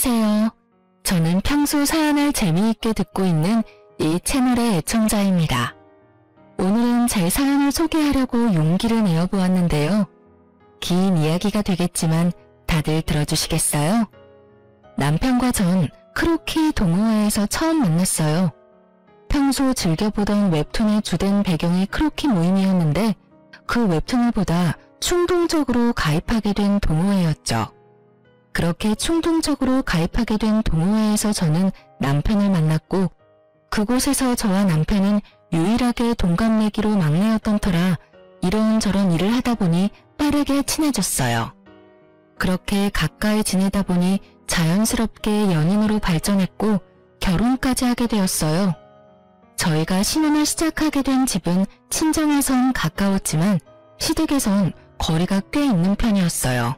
안녕하세요. 저는 평소 사연을 재미있게 듣고 있는 이 채널의 애청자입니다. 오늘은 제 사연을 소개하려고 용기를 내어보았는데요. 긴 이야기가 되겠지만 다들 들어주시겠어요? 남편과 전 크로키 동호회에서 처음 만났어요. 평소 즐겨보던 웹툰의 주된 배경이 크로키 모임이었는데 그 웹툰을 보다 충동적으로 가입하게 된 동호회였죠. 그렇게 충동적으로 가입하게 된 동호회에서 저는 남편을 만났고 그곳에서 저와 남편은 유일하게 동갑내기로 막내였던 터라 이런저런 일을 하다 보니 빠르게 친해졌어요. 그렇게 가까이 지내다 보니 자연스럽게 연인으로 발전했고 결혼까지 하게 되었어요. 저희가 신혼을 시작하게 된 집은 친정에선 가까웠지만 시댁에선 거리가 꽤 있는 편이었어요.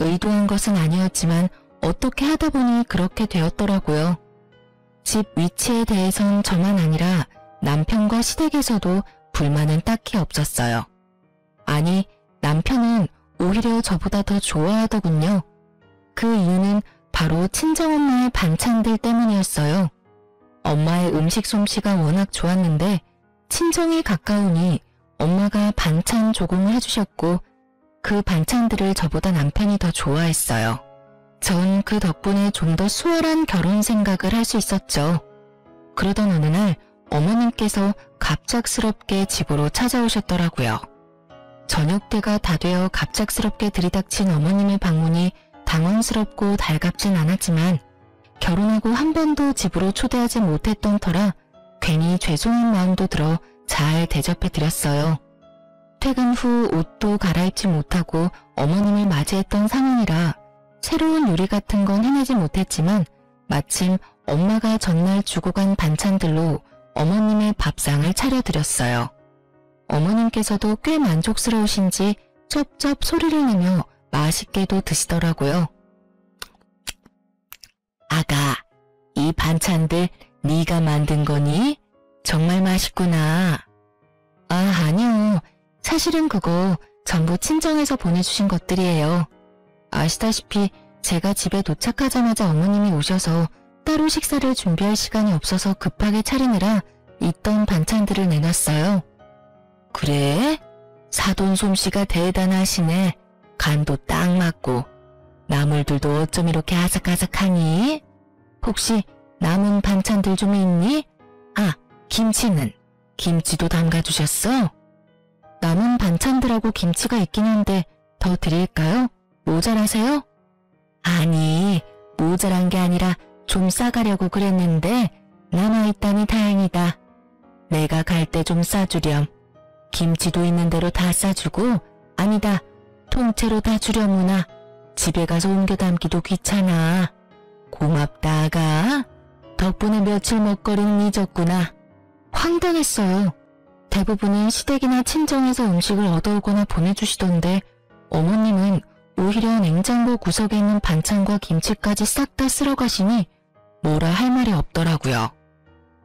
의도한 것은 아니었지만 어떻게 하다 보니 그렇게 되었더라고요. 집 위치에 대해선 저만 아니라 남편과 시댁에서도 불만은 딱히 없었어요. 아니, 남편은 오히려 저보다 더 좋아하더군요. 그 이유는 바로 친정엄마의 반찬들 때문이었어요. 엄마의 음식 솜씨가 워낙 좋았는데 친정이 가까우니 엄마가 반찬 조공을 해주셨고 그 반찬들을 저보다 남편이 더 좋아했어요. 전 그 덕분에 좀 더 수월한 결혼 생각을 할 수 있었죠. 그러던 어느 날 어머님께서 갑작스럽게 집으로 찾아오셨더라고요. 저녁때가 다 되어 갑작스럽게 들이닥친 어머님의 방문이 당황스럽고 달갑진 않았지만 결혼하고 한 번도 집으로 초대하지 못했던 터라 괜히 죄송한 마음도 들어 잘 대접해드렸어요. 퇴근 후 옷도 갈아입지 못하고 어머님을 맞이했던 상황이라 새로운 요리 같은 건 해내지 못했지만 마침 엄마가 전날 주고 간 반찬들로 어머님의 밥상을 차려드렸어요. 어머님께서도 꽤 만족스러우신지 쩝쩝 소리를 내며 맛있게도 드시더라고요. 아가, 이 반찬들 네가 만든 거니? 정말 맛있구나. 아, 아니요. 사실은 그거 전부 친정에서 보내주신 것들이에요. 아시다시피 제가 집에 도착하자마자 어머님이 오셔서 따로 식사를 준비할 시간이 없어서 급하게 차리느라 있던 반찬들을 내놨어요. 그래? 사돈 솜씨가 대단하시네. 간도 딱 맞고. 나물들도 어쩜 이렇게 아삭아삭하니? 혹시 남은 반찬들 좀 있니? 아, 김치는? 김치도 담가주셨어? 남은 반찬들하고 김치가 있긴 한데 더 드릴까요? 모자라세요? 아니, 모자란 게 아니라 좀 싸가려고 그랬는데 남아있다니 다행이다. 내가 갈 때 좀 싸주렴. 김치도 있는 대로 다 싸주고 아니다, 통째로 다 주려무나. 집에 가서 옮겨 담기도 귀찮아. 고맙다, 아가. 덕분에 며칠 먹거리는 잊었구나. 황당했어요. 대부분은 시댁이나 친정에서 음식을 얻어오거나 보내주시던데 어머님은 오히려 냉장고 구석에 있는 반찬과 김치까지 싹 다 쓸어 가시니 뭐라 할 말이 없더라고요.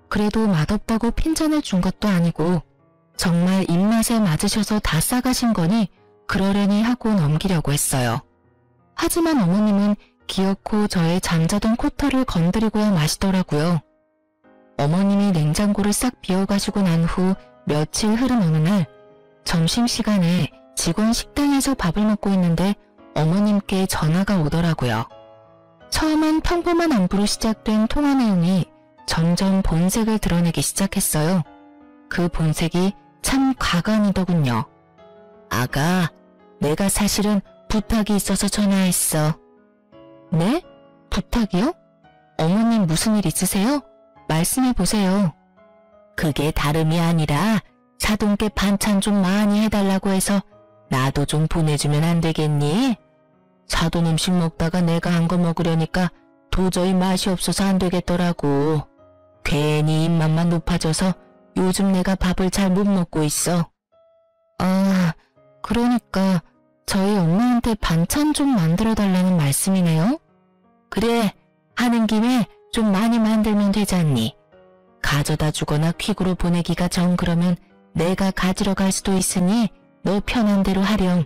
그래도 맛없다고 핀잔을 준 것도 아니고 정말 입맛에 맞으셔서 다 싸가신 거니 그러려니 하고 넘기려고 했어요. 하지만 어머님은 기어코 저의 잠자던 코털을 건드리고야 마시더라고요. 어머님이 냉장고를 싹 비워가시고 난 후 며칠 흐른 어느 날 점심시간에 직원 식당에서 밥을 먹고 있는데 어머님께 전화가 오더라고요. 처음엔 평범한 안부로 시작된 통화 내용이 점점 본색을 드러내기 시작했어요. 그 본색이 참 가관이더군요. 아가, 내가 사실은 부탁이 있어서 전화했어. 네? 부탁이요? 어머님 무슨 일 있으세요? 말씀해보세요. 그게 다름이 아니라 사돈께 반찬 좀 많이 해달라고 해서 나도 좀 보내주면 안 되겠니? 사돈 음식 먹다가 내가 한 거 먹으려니까 도저히 맛이 없어서 안 되겠더라고. 괜히 입맛만 높아져서 요즘 내가 밥을 잘 못 먹고 있어. 아, 그러니까 저희 엄마한테 반찬 좀 만들어달라는 말씀이네요? 그래, 하는 김에 좀 많이 만들면 되지 않니? 가져다 주거나 퀵으로 보내기가 정 그러면 내가 가지러 갈 수도 있으니 너 편한 대로 하렴.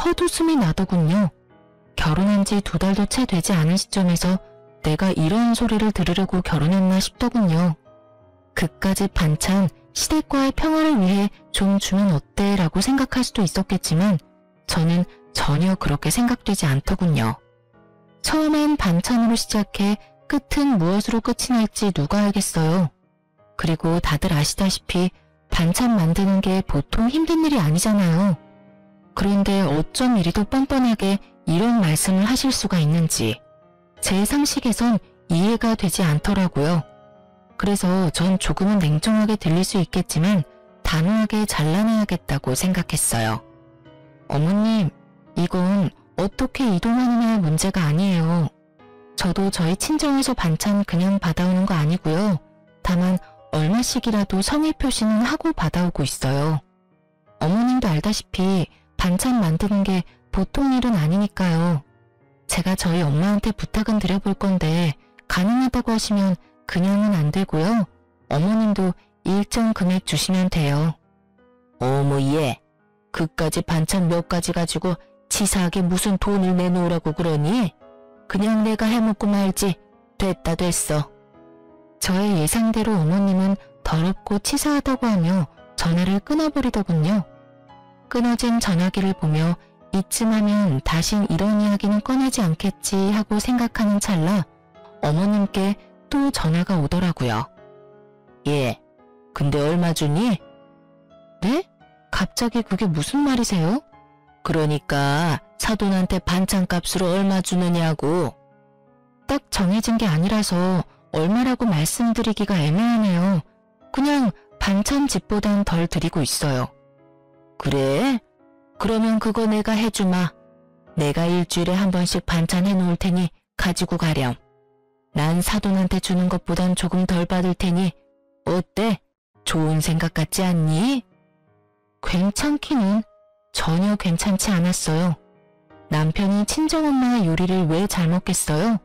헛웃음이 나더군요. 결혼한 지 2달도 채 되지 않은 시점에서 내가 이런 소리를 들으려고 결혼했나 싶더군요. 그까짓 반찬, 시댁과의 평화를 위해 좀 주면 어때? 라고 생각할 수도 있었겠지만 저는 전혀 그렇게 생각되지 않더군요. 처음엔 반찬으로 시작해 끝은 무엇으로 끝이 날지 누가 알겠어요. 그리고 다들 아시다시피 반찬 만드는 게 보통 힘든 일이 아니잖아요. 그런데 어쩜 이리도 뻔뻔하게 이런 말씀을 하실 수가 있는지 제 상식에선 이해가 되지 않더라고요. 그래서 전 조금은 냉정하게 들릴 수 있겠지만 단호하게 잘라내야겠다고 생각했어요. 어머님, 이건 어떻게 이동하느냐의 문제가 아니에요. 저도 저희 친정에서 반찬 그냥 받아오는 거 아니고요. 다만 얼마씩이라도 성의 표시는 하고 받아오고 있어요. 어머님도 알다시피 반찬 만드는 게 보통 일은 아니니까요. 제가 저희 엄마한테 부탁은 드려볼 건데 가능하다고 하시면 그냥은 안 되고요. 어머님도 일정 금액 주시면 돼요. 어머 얘, 그까지 반찬 몇 가지 가지고 치사하게 무슨 돈을 내놓으라고 그러니? 그냥 내가 해먹고 말지. 됐다 됐어. 저의 예상대로 어머님은 더럽고 치사하다고 하며 전화를 끊어버리더군요. 끊어진 전화기를 보며 이쯤 하면 다신 이런 이야기는 꺼내지 않겠지 하고 생각하는 찰나 어머님께 또 전화가 오더라고요. 예, 근데 얼마 주니? 네? 갑자기 그게 무슨 말이세요? 그러니까 사돈한테 반찬값으로 얼마 주느냐고. 딱 정해진 게 아니라서 얼마라고 말씀드리기가 애매하네요. 그냥 반찬집보단 덜 드리고 있어요. 그래? 그러면 그거 내가 해주마. 내가 일주일에 한 번씩 반찬 해놓을 테니 가지고 가렴. 난 사돈한테 주는 것보단 조금 덜 받을 테니 어때? 좋은 생각 같지 않니? 괜찮기는 전혀 괜찮지 않았어요. 남편이 친정엄마의 요리를 왜 잘 먹겠어요?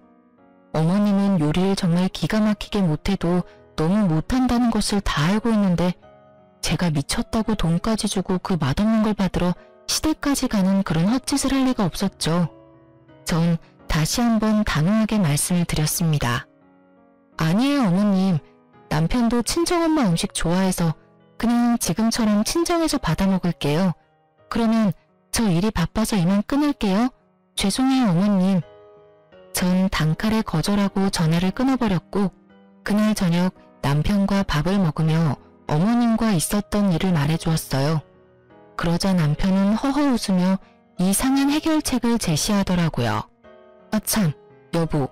어머님은 요리를 정말 기가 막히게 못해도 너무 못한다는 것을 다 알고 있는데 제가 미쳤다고 돈까지 주고 그 맛없는 걸 받으러 시댁까지 가는 그런 헛짓을 할 리가 없었죠. 전 다시 한번 단호하게 말씀을 드렸습니다. 아니에요 어머님. 남편도 친정엄마 음식 좋아해서 그냥 지금처럼 친정에서 받아 먹을게요. 그러면 저 일이 바빠서 이만 끊을게요. 죄송해요 어머님. 전 단칼에 거절하고 전화를 끊어버렸고 그날 저녁 남편과 밥을 먹으며 어머님과 있었던 일을 말해주었어요. 그러자 남편은 허허 웃으며 이상한 해결책을 제시하더라고요. 아 참, 여보.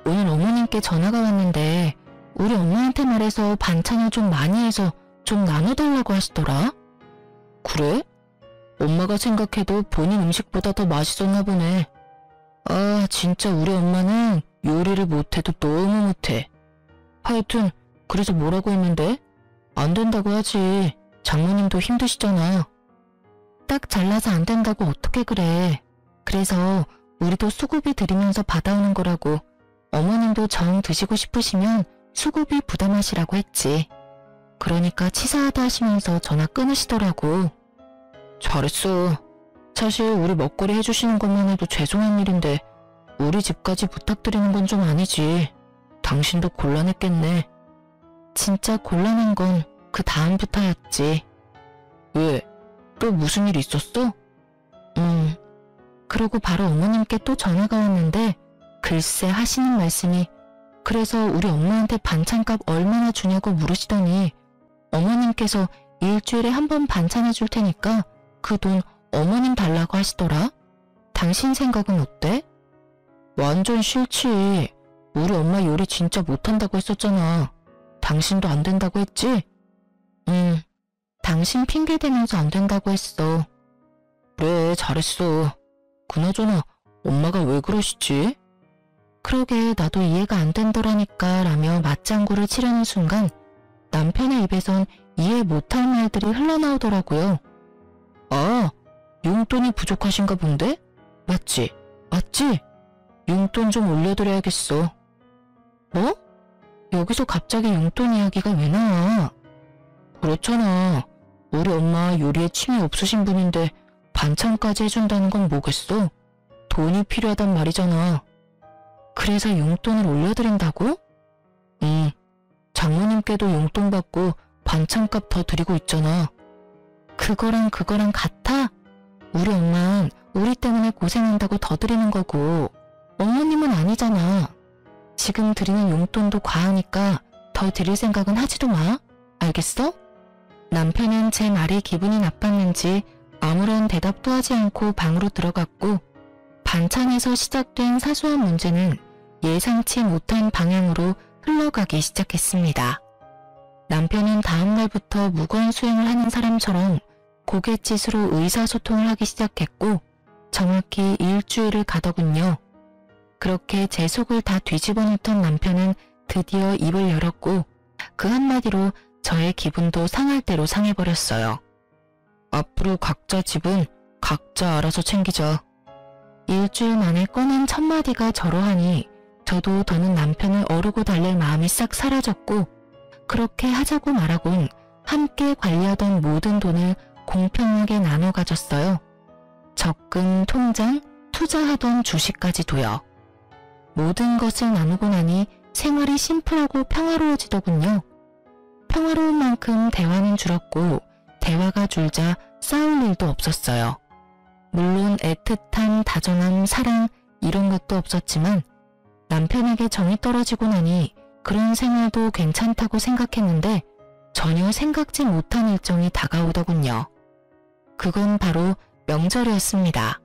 오늘 어머님께 전화가 왔는데 우리 엄마한테 말해서 반찬을 좀 많이 해서 좀 나눠달라고 하시더라. 그래? 엄마가 생각해도 본인 음식보다 더 맛있었나 보네. 아 진짜 우리 엄마는 요리를 못해도 너무 못해. 하여튼 그래서 뭐라고 했는데? 안 된다고 하지. 장모님도 힘드시잖아. 딱 잘라서 안 된다고 어떻게 그래. 그래서 우리도 수고비 드리면서 받아오는 거라고. 어머님도 정 드시고 싶으시면 수고비 부담하시라고 했지. 그러니까 치사하다 하시면서 전화 끊으시더라고. 잘했어. 사실 우리 먹거리 해주시는 것만 해도 죄송한 일인데 우리 집까지 부탁드리는 건 좀 아니지. 당신도 곤란했겠네. 진짜 곤란한 건 그 다음부터였지. 왜? 또 무슨 일 있었어? 그러고 바로 어머님께 또 전화가 왔는데 글쎄 하시는 말씀이 그래서 우리 엄마한테 반찬값 얼마나 주냐고 물으시더니 어머님께서 일주일에 한 번 반찬해 줄 테니까 그 돈 어머님 달라고 하시더라. 당신 생각은 어때? 완전 싫지. 우리 엄마 요리 진짜 못한다고 했었잖아. 당신도 안 된다고 했지? 당신 핑계대면서 안 된다고 했어. 그래, 잘했어. 그나저나 엄마가 왜 그러시지? 그러게 나도 이해가 안 된더라니까 라며 맞장구를 치려는 순간 남편의 입에선 이해 못할 말들이 흘러나오더라고요. 아, 용돈이 부족하신가 본데? 맞지? 맞지? 용돈 좀 올려드려야겠어. 뭐? 여기서 갑자기 용돈 이야기가 왜 나와? 그렇잖아. 우리 엄마 요리에 취미 없으신 분인데 반찬까지 해준다는 건 뭐겠어? 돈이 필요하단 말이잖아. 그래서 용돈을 올려드린다고? 장모님께도 용돈 받고 반찬값 더 드리고 있잖아. 그거랑 같아? 우리 엄만 우리 때문에 고생한다고 더 드리는 거고 어머님은 아니잖아. 지금 드리는 용돈도 과하니까 더 드릴 생각은 하지도 마. 알겠어? 남편은 제 말이 기분이 나빴는지 아무런 대답도 하지 않고 방으로 들어갔고 반찬에서 시작된 사소한 문제는 예상치 못한 방향으로 흘러가기 시작했습니다. 남편은 다음 날부터 무거운 수행을 하는 사람처럼 고갯짓으로 의사소통을 하기 시작했고 정확히 일주일을 가더군요. 그렇게 제 속을 다 뒤집어 놓던 남편은 드디어 입을 열었고 그 한마디로 저의 기분도 상할 대로 상해버렸어요. 앞으로 각자 집은 각자 알아서 챙기자. 일주일 만에 꺼낸 첫마디가 저러하니 저도 더는 남편을 어르고 달랠 마음이 싹 사라졌고 그렇게 하자고 말하곤 함께 관리하던 모든 돈을 공평하게 나눠 가졌어요. 적금, 통장, 투자하던 주식까지도요. 모든 것을 나누고 나니 생활이 심플하고 평화로워지더군요. 평화로운 만큼 대화는 줄었고 대화가 줄자 싸울 일도 없었어요. 물론 애틋함, 다정함, 사랑 이런 것도 없었지만 남편에게 정이 떨어지고 나니 그런 생활도 괜찮다고 생각했는데 전혀 생각지 못한 일정이 다가오더군요. 그건 바로 명절이었습니다.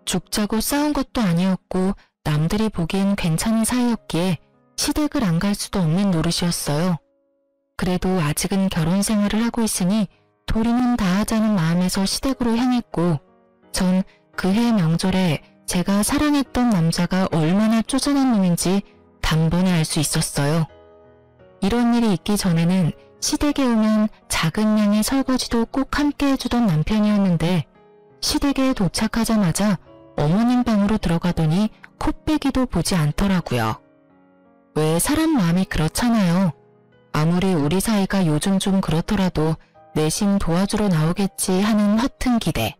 죽자고 싸운 것도 아니었고 남들이 보기엔 괜찮은 사이였기에 시댁을 안 갈 수도 없는 노릇이었어요. 그래도 아직은 결혼 생활을 하고 있으니 도리는 다하자는 마음에서 시댁으로 향했고 전 그해 명절에 제가 사랑했던 남자가 얼마나 쪼잔한 놈인지 단번에 알 수 있었어요. 이런 일이 있기 전에는 시댁에 오면 작은 양의 설거지도 꼭 함께 해주던 남편이었는데 시댁에 도착하자마자 어머님 방으로 들어가더니 코빼기도 보지 않더라고요. 왜 사람 마음이 그렇잖아요. 아무리 우리 사이가 요즘 좀 그렇더라도 내심 도와주러 나오겠지 하는 허튼 기대.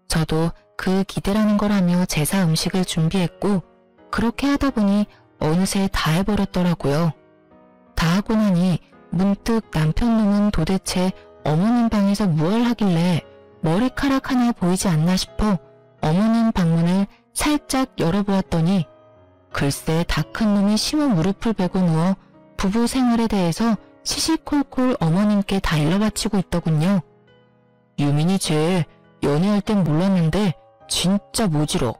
저도 그 기대라는 걸 하며 제사 음식을 준비했고 그렇게 하다 보니 어느새 다 해버렸더라고요. 다 하고 나니 문득 남편 놈은 도대체 어머님 방에서 무얼 하길래 머리카락 하나 보이지 않나 싶어 어머님 방문을 살짝 열어보았더니 글쎄 다 큰 놈이 심한 무릎을 베고 누워 부부 생활에 대해서 시시콜콜 어머님께 다 일러바치고 있더군요. 유민이 쟤 연애할 땐 몰랐는데 진짜 모질어.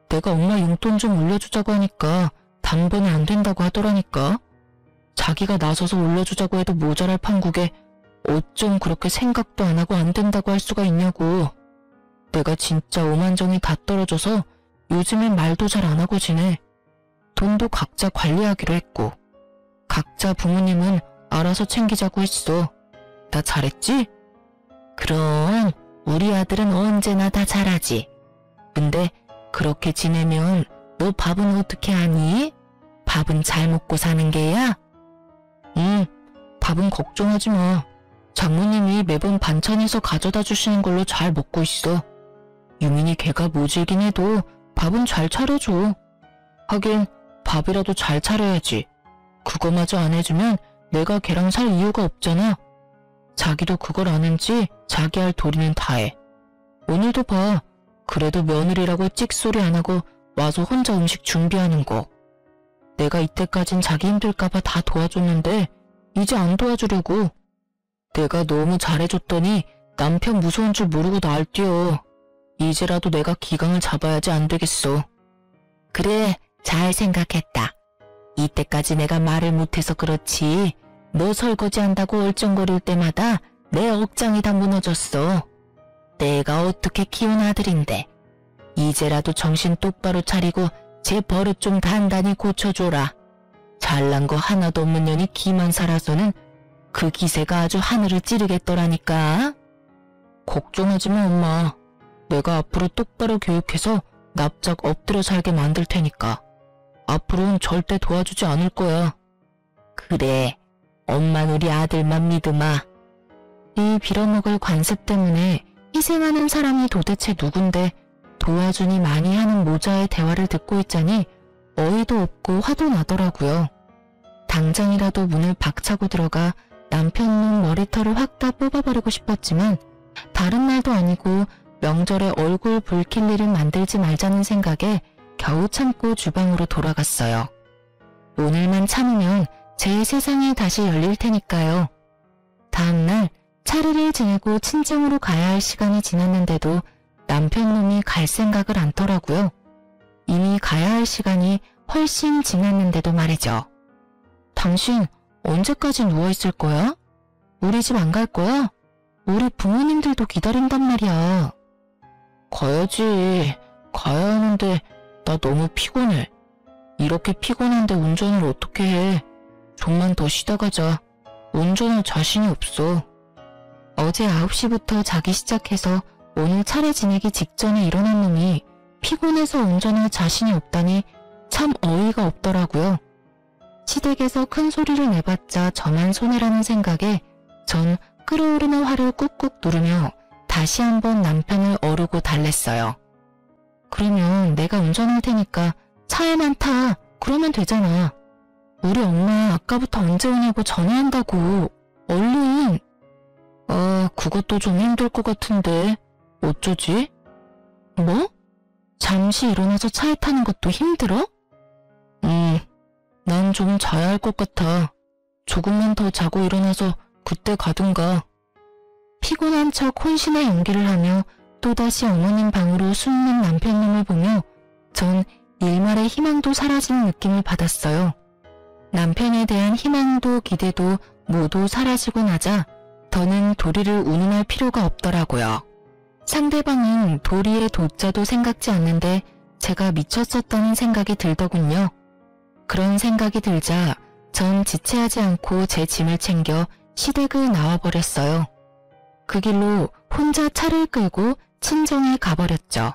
내가 엄마 용돈 좀 올려주자고 하니까 단번에 안 된다고 하더라니까. 자기가 나서서 올려주자고 해도 모자랄 판국에 어쩜 그렇게 생각도 안 하고 안 된다고 할 수가 있냐고. 내가 진짜 오만정이 다 떨어져서 요즘엔 말도 잘 안 하고 지내. 돈도 각자 관리하기로 했고 각자 부모님은 알아서 챙기자고 했어. 나 잘했지? 그럼 우리 아들은 언제나 다 잘하지. 근데 그렇게 지내면 너 밥은 어떻게 하니? 밥은 잘 먹고 사는 게야? 밥은 걱정하지 마. 장모님이 매번 반찬에서 가져다 주시는 걸로 잘 먹고 있어. 유민이 걔가 모질긴 해도 밥은 잘 차려줘. 하긴 밥이라도 잘 차려야지. 그거마저 안 해주면 내가 걔랑 살 이유가 없잖아. 자기도 그걸 아는지 자기 할 도리는 다 해. 오늘도 봐. 그래도 며느리라고 찍소리 안 하고 와서 혼자 음식 준비하는 거. 내가 이때까진 자기 힘들까봐 다 도와줬는데 이제 안 도와주려고. 내가 너무 잘해줬더니 남편 무서운 줄 모르고 날 뛰어. 이제라도 내가 기강을 잡아야지 안 되겠어. 그래, 잘 생각했다. 이때까지 내가 말을 못해서 그렇지 너 설거지 한다고 얼쩡거릴 때마다 내 억장이 다 무너졌어. 내가 어떻게 키운 아들인데. 이제라도 정신 똑바로 차리고 제 버릇 좀 단단히 고쳐줘라. 잘난 거 하나도 없는 년이 기만 살아서는 그 기세가 아주 하늘을 찌르겠더라니까. 걱정하지 마 엄마. 내가 앞으로 똑바로 교육해서 납작 엎드려 살게 만들 테니까. 앞으로는 절대 도와주지 않을 거야. 그래, 엄만 우리 아들만 믿으마. 이 빌어먹을 관습 때문에 희생하는 사람이 도대체 누군데 도와주니 많이 하는 모자의 대화를 듣고 있자니 어이도 없고 화도 나더라고요. 당장이라도 문을 박차고 들어가 남편 놈 머리털을 확 다 뽑아버리고 싶었지만 다른 날도 아니고 명절에 얼굴 붉힐 일을 만들지 말자는 생각에 겨우 참고 주방으로 돌아갔어요. 오늘만 참으면 제 세상이 다시 열릴 테니까요. 다음날 차례를 지내고 친정으로 가야 할 시간이 지났는데도 남편 놈이 갈 생각을 않더라고요. 이미 가야 할 시간이 훨씬 지났는데도 말이죠. 당신 언제까지 누워있을 거야? 우리 집 안 갈 거야? 우리 부모님들도 기다린단 말이야. 가야지. 가야 하는데 나 너무 피곤해. 이렇게 피곤한데 운전을 어떻게 해. 좀만 더 쉬다 가자. 운전할 자신이 없어. 어제 9시부터 자기 시작해서 오늘 차례 지내기 직전에 일어난 놈이 피곤해서 운전할 자신이 없다니 참 어이가 없더라고요. 시댁에서 큰 소리를 내봤자 저만 손해라는 생각에 전 끓어오르는 화를 꾹꾹 누르며 다시 한번 남편을 어르고 달랬어요. 그러면 내가 운전할 테니까 차에만 타. 그러면 되잖아. 우리 엄마 아까부터 언제 오냐고 전화한다고. 얼른. 그것도 좀 힘들 것 같은데 어쩌지? 뭐? 잠시 일어나서 차에 타는 것도 힘들어? 난 좀 자야 할 것 같아. 조금만 더 자고 일어나서 그때 가든가. 피곤한 척 혼신의 연기를 하며 또다시 어머님 방으로 숨는 남편놈을 보며 전 일말의 희망도 사라지는 느낌을 받았어요. 남편에 대한 희망도 기대도 모두 사라지고 나자 더는 도리를 운운할 필요가 없더라고요. 상대방은 도리의 도자도 생각지 않는데 제가 미쳤었다는 생각이 들더군요. 그런 생각이 들자 전 지체하지 않고 제 짐을 챙겨 시댁을 나와버렸어요. 그 길로 혼자 차를 끌고 친정에 가버렸죠.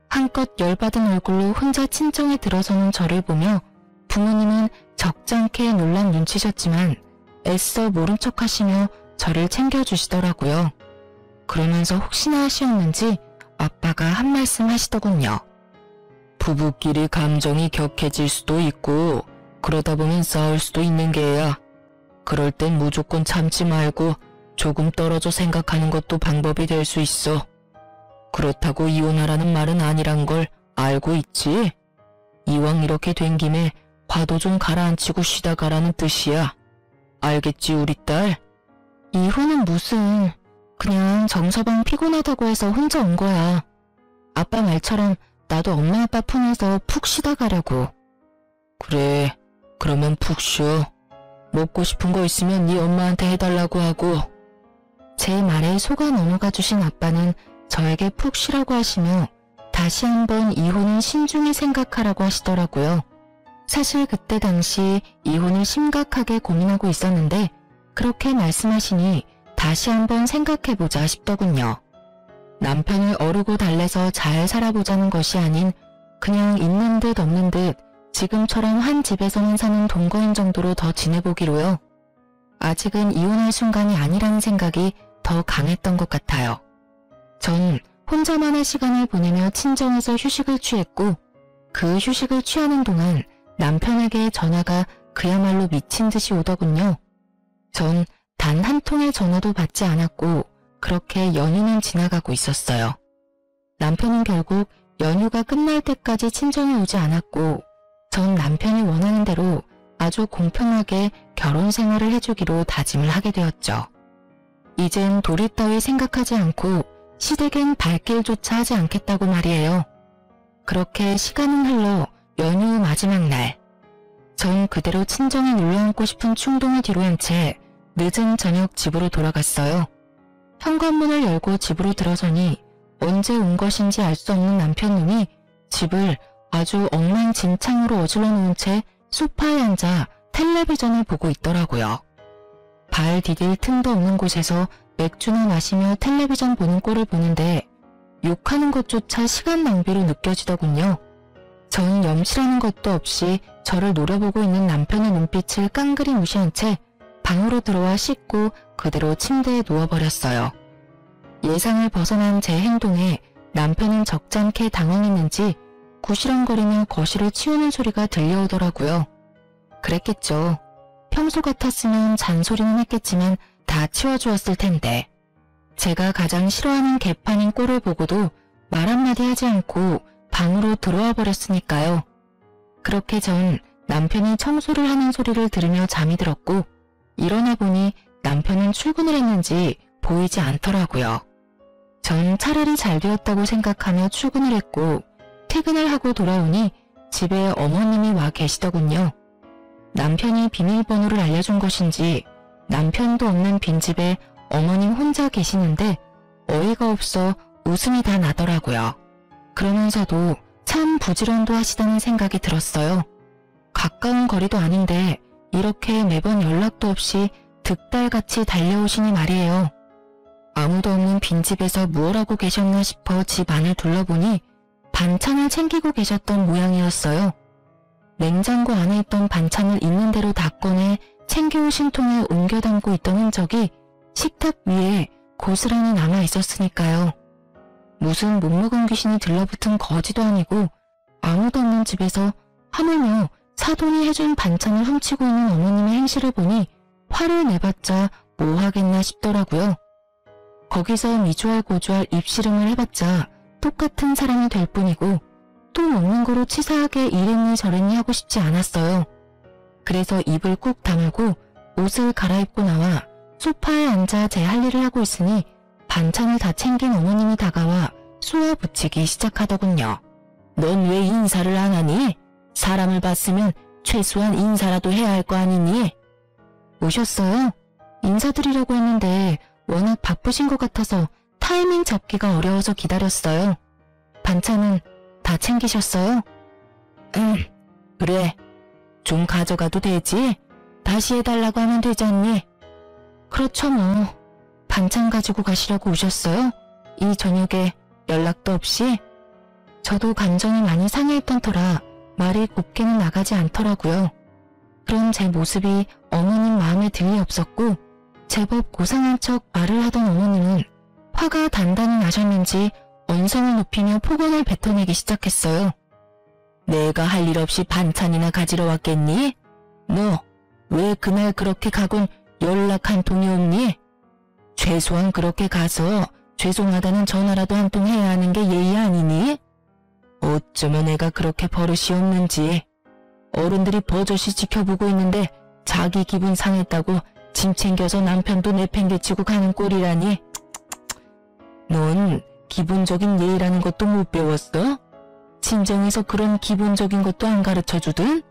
한껏 열받은 얼굴로 혼자 친정에 들어서는 저를 보며 부모님은 적잖게 놀란 눈치셨지만 애써 모른 척하시며 저를 챙겨주시더라고요. 그러면서 혹시나 하시었는지 아빠가 한 말씀 하시더군요. 부부끼리 감정이 격해질 수도 있고 그러다 보면 싸울 수도 있는 게야. 그럴 땐 무조건 참지 말고 조금 떨어져 생각하는 것도 방법이 될 수 있어. 그렇다고 이혼하라는 말은 아니란 걸 알고 있지? 이왕 이렇게 된 김에 화도 좀 가라앉히고 쉬다 가라는 뜻이야. 알겠지 우리 딸? 이혼은 무슨... 그냥 정서방 피곤하다고 해서 혼자 온 거야. 아빠 말처럼 나도 엄마 아빠 품에서 푹 쉬다 가려고. 그래, 그러면 푹 쉬어. 먹고 싶은 거 있으면 네 엄마한테 해달라고 하고. 제 말에 속아 넘어가 주신 아빠는 저에게 푹 쉬라고 하시며 다시 한번 이혼은 신중히 생각하라고 하시더라고요. 사실 그때 당시 이혼을 심각하게 고민하고 있었는데 그렇게 말씀하시니 다시 한번 생각해보자 싶더군요. 남편을 어르고 달래서 잘 살아보자는 것이 아닌 그냥 있는 듯 없는 듯 지금처럼 한 집에서만 사는 동거인 정도로 더 지내보기로요. 아직은 이혼할 순간이 아니라는 생각이 더 강했던 것 같아요. 전 혼자만의 시간을 보내며 친정에서 휴식을 취했고 그 휴식을 취하는 동안 남편에게 전화가 그야말로 미친 듯이 오더군요. 전 단 한 통의 전화도 받지 않았고 그렇게 연휴는 지나가고 있었어요. 남편은 결국 연휴가 끝날 때까지 친정에 오지 않았고 전 남편이 원하는 대로 아주 공평하게 결혼 생활을 해주기로 다짐을 하게 되었죠. 이젠 도리 따위 생각하지 않고 시댁엔 발길조차 하지 않겠다고 말이에요. 그렇게 시간은 흘러 연휴 마지막 날. 전 그대로 친정에 눌러앉고 싶은 충동을 뒤로한 채 늦은 저녁 집으로 돌아갔어요. 현관문을 열고 집으로 들어서니 언제 온 것인지 알 수 없는 남편님이 집을 아주 엉망진창으로 어질러 놓은 채 소파에 앉아 텔레비전을 보고 있더라고요. 발 디딜 틈도 없는 곳에서 맥주나 마시며 텔레비전 보는 꼴을 보는데 욕하는 것조차 시간 낭비로 느껴지더군요. 전 염치라는 것도 없이 저를 노려보고 있는 남편의 눈빛을 깡그리 무시한 채 방으로 들어와 씻고 그대로 침대에 누워버렸어요. 예상을 벗어난 제 행동에 남편은 적잖게 당황했는지 구시렁거리며 거실을 치우는 소리가 들려오더라고요. 그랬겠죠. 평소 같았으면 잔소리는 했겠지만 다 치워주었을 텐데. 제가 가장 싫어하는 개판인 꼴을 보고도 말 한마디 하지 않고 방으로 들어와 버렸으니까요. 그렇게 전 남편이 청소를 하는 소리를 들으며 잠이 들었고 일어나 보니 남편은 출근을 했는지 보이지 않더라고요. 전 차라리 잘 되었다고 생각하며 출근을 했고 퇴근을 하고 돌아오니 집에 어머님이 와 계시더군요. 남편이 비밀번호를 알려준 것인지 남편도 없는 빈집에 어머님 혼자 계시는데 어이가 없어 웃음이 다 나더라고요. 그러면서도 참 부지런도 하시다는 생각이 들었어요. 가까운 거리도 아닌데 이렇게 매번 연락도 없이 득달같이 달려오시니 말이에요. 아무도 없는 빈집에서 무얼 하고 계셨나 싶어 집 안을 둘러보니 반찬을 챙기고 계셨던 모양이었어요. 냉장고 안에 있던 반찬을 있는 대로 다 꺼내 챙겨오신 통에 옮겨 담고 있던 흔적이 식탁 위에 고스란히 남아 있었으니까요. 무슨 못 먹은 귀신이 들러붙은 거지도 아니고 아무도 없는 집에서 하물며 사돈이 해준 반찬을 훔치고 있는 어머님의 행실을 보니 화를 내봤자 뭐 하겠나 싶더라고요. 거기서 미주알 고주알 입씨름을 해봤자 똑같은 사람이 될 뿐이고 또 먹는 거로 치사하게 이랬니 저랬니 하고 싶지 않았어요. 그래서 입을 꾹 다물고 옷을 갈아입고 나와 소파에 앉아 제 할 일을 하고 있으니 반찬을 다 챙긴 어머님이 다가와 쏘아붙이기 시작하더군요. 넌 왜 인사를 안 하니? 사람을 봤으면 최소한 인사라도 해야 할 거 아니니? 오셨어요? 인사드리려고 했는데 워낙 바쁘신 것 같아서 타이밍 잡기가 어려워서 기다렸어요. 반찬은 다 챙기셨어요? 그래. 좀 가져가도 되지? 다시 해달라고 하면 되지 않니? 그렇죠 뭐. 반찬 가지고 가시려고 오셨어요? 이 저녁에 연락도 없이? 저도 감정이 많이 상해있던 터라 말이 곱게는 나가지 않더라고요. 그런 제 모습이 어머님 마음에 들리 없었고 제법 고상한 척 말을 하던 어머님은 화가 단단히 나셨는지 언성을 높이며 폭언을 뱉어내기 시작했어요. 내가 할 일 없이 반찬이나 가지러 왔겠니? 너 왜 그날 그렇게 가곤 연락 한 통이 없니? 최소한 그렇게 가서 죄송하다는 전화라도 한 통 해야 하는 게 예의 아니니? 어쩌면 애가 그렇게 버릇이 없는지. 어른들이 버젓이 지켜보고 있는데 자기 기분 상했다고 짐 챙겨서 남편도 내팽개치고 가는 꼴이라니. 넌 기본적인 예의라는 것도 못 배웠어? 친정에서 그런 기본적인 것도 안 가르쳐주든?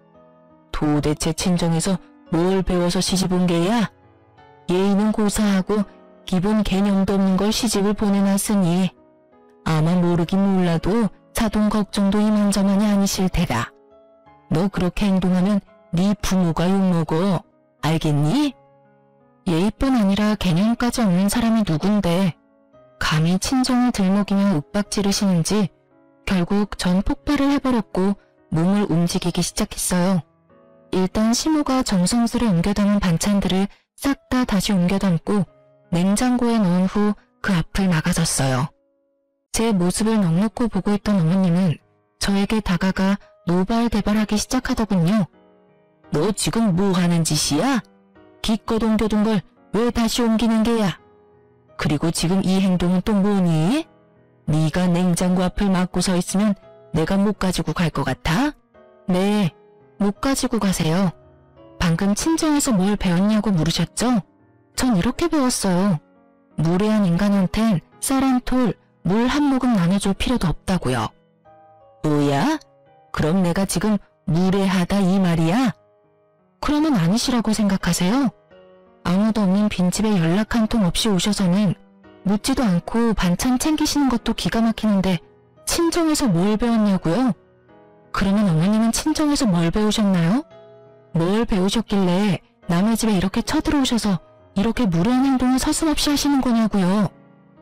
도대체 친정에서 뭘 배워서 시집 온 게야? 예의는 고사하고 기본 개념도 없는 걸 시집을 보내놨으니 아마 모르긴 몰라도 사돈 걱정도 이만저만이 아니실 테라. 너 그렇게 행동하면 네 부모가 욕먹어. 알겠니? 예의뿐 아니라 개념까지 없는 사람이 누군데 감히 친정을 들먹이며 윽박지르시는지 결국 전 폭발을 해버렸고 몸을 움직이기 시작했어요. 일단 시모가 정성스레 옮겨 담은 반찬들을 싹 다 다시 옮겨 담고 냉장고에 넣은 후 그 앞을 나가섰어요. 제 모습을 넋놓고 보고 있던 어머님은 저에게 다가가 노발대발하기 시작하더군요. 너 지금 뭐 하는 짓이야? 기껏 옮겨둔 걸 왜 다시 옮기는 게야? 그리고 지금 이 행동은 또 뭐니? 네가 냉장고 앞을 막고 서 있으면 내가 못 가지고 갈 것 같아? 네, 못 가지고 가세요. 방금 친정에서 뭘 배웠냐고 물으셨죠? 전 이렇게 배웠어요. 무례한 인간한텐 쌀 한 톨, 물 한 모금 나눠줄 필요도 없다고요. 뭐야? 그럼 내가 지금 무례하다 이 말이야? 그러면 아니시라고 생각하세요? 아무도 없는 빈집에 연락 한 통 없이 오셔서는 묻지도 않고 반찬 챙기시는 것도 기가 막히는데 친정에서 뭘 배웠냐고요? 그러면 어머님은 친정에서 뭘 배우셨나요? 뭘 배우셨길래 남의 집에 이렇게 쳐들어오셔서 이렇게 무례한 행동을 서슴없이 하시는 거냐고요?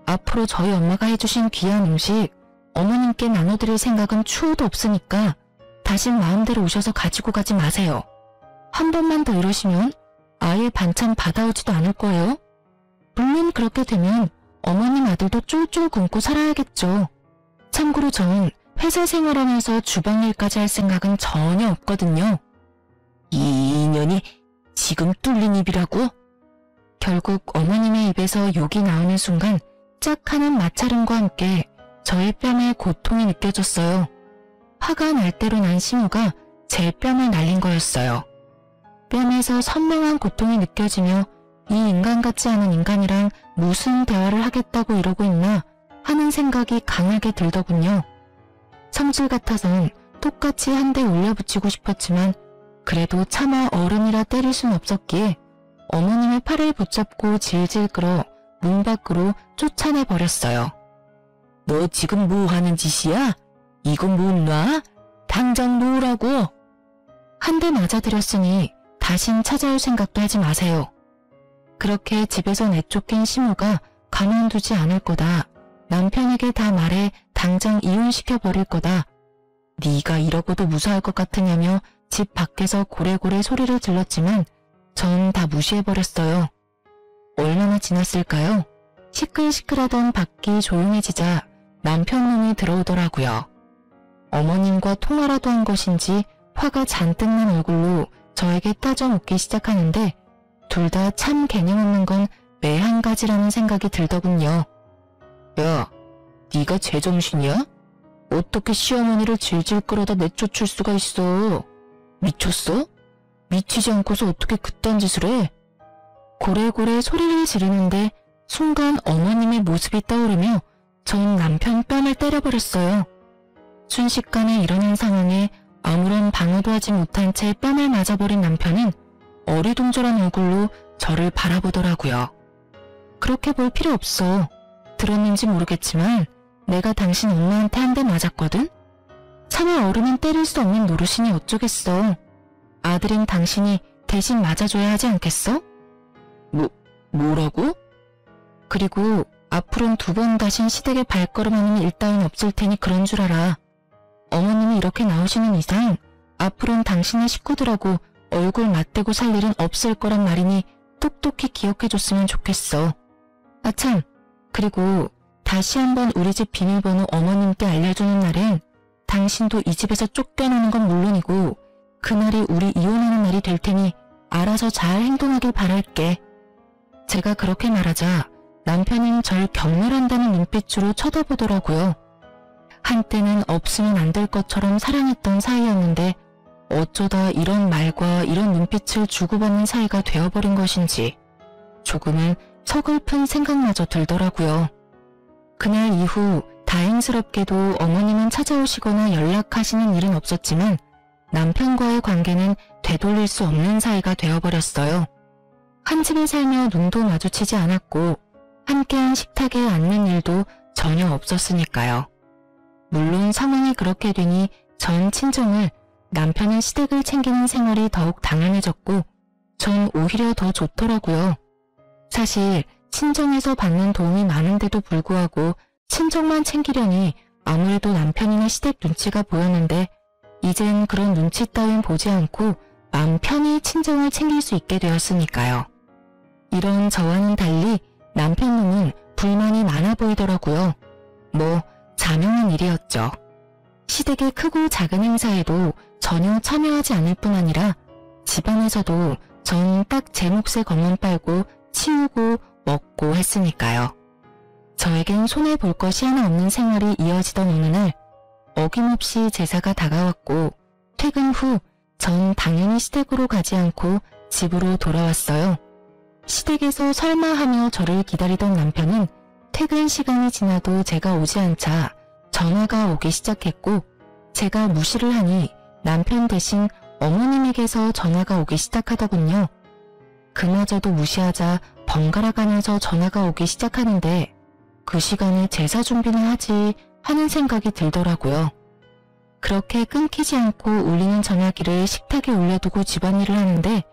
앞으로 저희 엄마가 해주신 귀한 음식 어머님께 나눠드릴 생각은 추호도 없으니까 다신 마음대로 오셔서 가지고 가지 마세요. 한 번만 더 이러시면 아예 반찬 받아오지도 않을 거예요. 물론 그렇게 되면 어머님 아들도 쫄쫄 굶고 살아야겠죠. 참고로 전 회사 생활하면서 주방일까지 할 생각은 전혀 없거든요. 이 인연이 지금 뚫린 입이라고? 결국 어머님의 입에서 욕이 나오는 순간 짝 하는 마찰음과 함께 저의 뺨에 고통이 느껴졌어요. 화가 날 대로 난 심우가 제 뺨을 날린 거였어요. 뺨에서 선명한 고통이 느껴지며 이 인간 같지 않은 인간이랑 무슨 대화를 하겠다고 이러고 있나 하는 생각이 강하게 들더군요. 성질 같아선 똑같이 한 대 올려붙이고 싶었지만 그래도 차마 어른이라 때릴 순 없었기에 어머님의 팔을 붙잡고 질질 끌어 문 밖으로 쫓아내버렸어요. 너 지금 뭐 하는 짓이야? 이건 못 놔? 당장 놓으라고! 한 대 맞아들였으니 다신 찾아올 생각도 하지 마세요. 그렇게 집에서 내쫓긴 심우가 가만두지 않을 거다. 남편에게 다 말해 당장 이혼시켜버릴 거다. 네가 이러고도 무사할 것 같으냐며 집 밖에서 고래고래 소리를 질렀지만 전 다 무시해버렸어요. 얼마나 지났을까요? 시끌시끌하던 밖이 조용해지자 남편 놈이 들어오더라고요. 어머님과 통화라도 한 것인지 화가 잔뜩 난 얼굴로 저에게 따져 묻기 시작하는데 둘 다 참 개념 없는 건 매 한 가지라는 생각이 들더군요. 야, 네가 제정신이야? 어떻게 시어머니를 질질 끌어다 내쫓을 수가 있어? 미쳤어? 미치지 않고서 어떻게 그딴 짓을 해? 고래고래 소리를 지르는데 순간 어머님의 모습이 떠오르며 전 남편 뺨을 때려버렸어요. 순식간에 일어난 상황에 아무런 방어도 하지 못한 채 뺨을 맞아버린 남편은 어리둥절한 얼굴로 저를 바라보더라고요. 그렇게 볼 필요 없어. 들었는지 모르겠지만 내가 당신 엄마한테 한 대 맞았거든? 차마 어른은 때릴 수 없는 노릇이니 어쩌겠어. 아들인 당신이 대신 맞아줘야 하지 않겠어? 뭐라고? 그리고 앞으로는 2번 다신 시댁에 발걸음하는 일 따윈 없을 테니 그런 줄 알아. 어머님이 이렇게 나오시는 이상 앞으로는 당신의 식구들하고 얼굴 맞대고 살 일은 없을 거란 말이니 똑똑히 기억해줬으면 좋겠어. 아참, 그리고 다시 한번 우리 집 비밀번호 어머님께 알려주는 날엔 당신도 이 집에서 쫓겨나는 건 물론이고 그날이 우리 이혼하는 날이 될 테니 알아서 잘 행동하길 바랄게. 제가 그렇게 말하자 남편은 절 경멸한다는 눈빛으로 쳐다보더라고요. 한때는 없으면 안 될 것처럼 사랑했던 사이였는데 어쩌다 이런 말과 이런 눈빛을 주고받는 사이가 되어버린 것인지 조금은 서글픈 생각마저 들더라고요. 그날 이후 다행스럽게도 어머님은 찾아오시거나 연락하시는 일은 없었지만 남편과의 관계는 되돌릴 수 없는 사이가 되어버렸어요. 한 집에 살며 눈도 마주치지 않았고 함께한 식탁에 앉는 일도 전혀 없었으니까요. 물론 상황이 그렇게 되니 전 친정을, 남편은 시댁을 챙기는 생활이 더욱 당연해졌고 전 오히려 더 좋더라고요. 사실 친정에서 받는 도움이 많은데도 불구하고 친정만 챙기려니 아무래도 남편이나 시댁 눈치가 보였는데 이젠 그런 눈치 따윈 보지 않고 마음 편히 친정을 챙길 수 있게 되었으니까요. 이런 저와는 달리 남편 놈은 불만이 많아 보이더라고요. 뭐 자명한 일이었죠. 시댁의 크고 작은 행사에도 전혀 참여하지 않을 뿐 아니라 집안에서도 전 딱 제 몫의 것만 빨고 치우고 먹고 했으니까요. 저에겐 손해볼 것이 하나 없는 생활이 이어지던 어느 날 어김없이 제사가 다가왔고 퇴근 후 전 당연히 시댁으로 가지 않고 집으로 돌아왔어요. 시댁에서 설마 하며 저를 기다리던 남편은 퇴근 시간이 지나도 제가 오지 않자 전화가 오기 시작했고 제가 무시를 하니 남편 대신 어머님에게서 전화가 오기 시작하더군요. 그마저도 무시하자 번갈아 가면서 전화가 오기 시작하는데 그 시간에 제사 준비나 하지 하는 생각이 들더라고요. 그렇게 끊기지 않고 울리는 전화기를 식탁에 올려두고 집안일을 하는데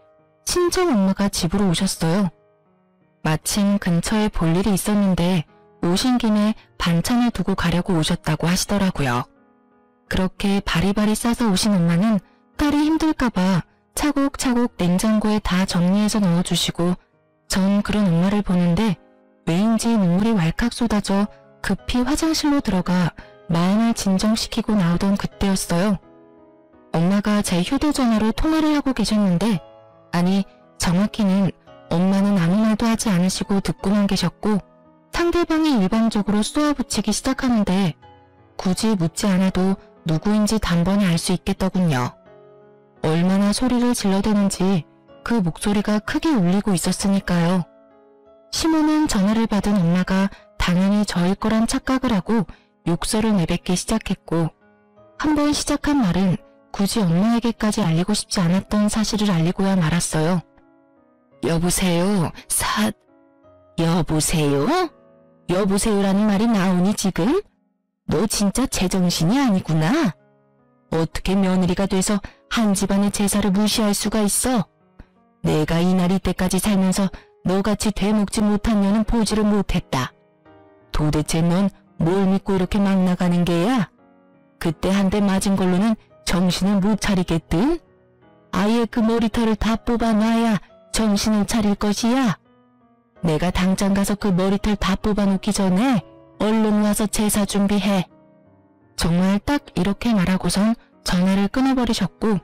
친정 엄마가 집으로 오셨어요. 마침 근처에 볼 일이 있었는데 오신 김에 반찬을 두고 가려고 오셨다고 하시더라고요. 그렇게 바리바리 싸서 오신 엄마는 딸이 힘들까봐 차곡차곡 냉장고에 다 정리해서 넣어주시고 전 그런 엄마를 보는데 왜인지 눈물이 왈칵 쏟아져 급히 화장실로 들어가 마음을 진정시키고 나오던 그때였어요. 엄마가 제 휴대전화로 통화를 하고 계셨는데, 아니 정확히는 엄마는 아무 말도 하지 않으시고 듣고만 계셨고 상대방이 일방적으로 쏘아붙이기 시작하는데 굳이 묻지 않아도 누구인지 단번에 알 수 있겠더군요. 얼마나 소리를 질러대는지 그 목소리가 크게 울리고 있었으니까요. 시모는 전화를 받은 엄마가 당연히 저일 거란 착각을 하고 욕설을 내뱉기 시작했고, 한번 시작한 말은 굳이 엄마에게까지 알리고 싶지 않았던 사실을 알리고야 말았어요. 여보세요? 여보세요? 여보세요라는 말이 나오니 지금? 너 진짜 제정신이 아니구나. 어떻게 며느리가 돼서 한 집안의 제사를 무시할 수가 있어? 내가 이날 이때까지 살면서 너같이 되먹지 못한 년은 보지를 못했다. 도대체 넌 뭘 믿고 이렇게 막 나가는 게야? 그때 한 대 맞은 걸로는 정신을 못 차리겠든? 아예 그 머리털을 다 뽑아놔야 정신을 차릴 것이야. 내가 당장 가서 그 머리털 다 뽑아놓기 전에 얼른 와서 제사 준비해. 정말 딱 이렇게 말하고선 전화를 끊어버리셨고